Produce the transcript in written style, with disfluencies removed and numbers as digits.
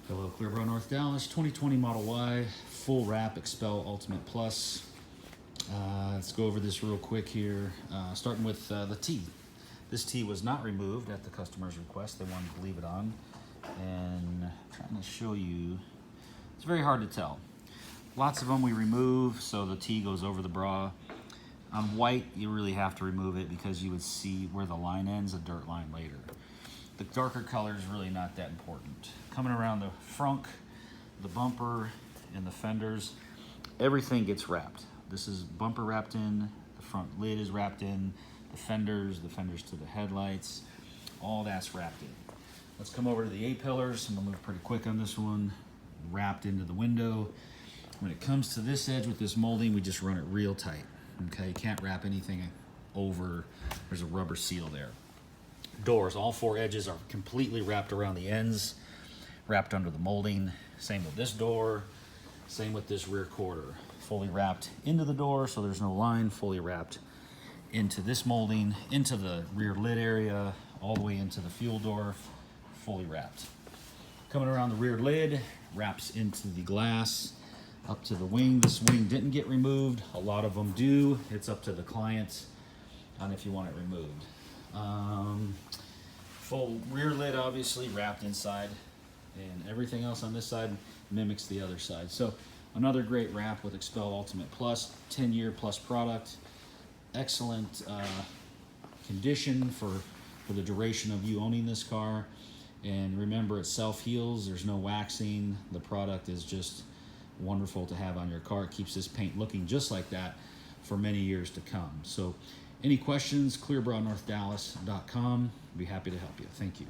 Hello, Clearbrook, North Dallas, 2020 Model Y, full wrap XPEL Ultimate Plus. Let's go over this real quick here, starting with the T. This T was not removed at the customer's request. They wanted to leave it on. And I'm trying to show you, it's very hard to tell. Lots of them we remove, so the T goes over the bra. On white, you really have to remove it because you would see where the line ends, a dirt line later. The darker color is really not that important. Coming around the frunk, the bumper, and the fenders, everything gets wrapped. This is bumper wrapped in, the front lid is wrapped in, the fenders to the headlights, all that's wrapped in. Let's come over to the A-pillars. I'm gonna move pretty quick on this one. Wrapped into the window. When it comes to this edge with this molding, we just run it real tight. Okay, you can't wrap anything over. There's a rubber seal there. Doors, all four edges are completely wrapped around the ends, wrapped under the molding. Same with this door, same with this rear quarter. Fully wrapped into the door, so there's no line, fully wrapped into this molding, into the rear lid area, all the way into the fuel door, fully wrapped. Coming around the rear lid, wraps into the glass, up to the wing. This wing didn't get removed. A lot of them do. It's up to the client on if you want it removed. Full rear lid, obviously wrapped inside, and everything else on this side mimics the other side. So another great wrap with XPEL Ultimate Plus, 10-year plus product. Excellent condition for the duration of you owning this car. And remember, it self-heals. There's no waxing. The product is just wonderful to have on your car. It keeps this paint looking just like that for many years to come. So any questions, clearbrownnorthdallas.com. Be happy to help you. Thank you.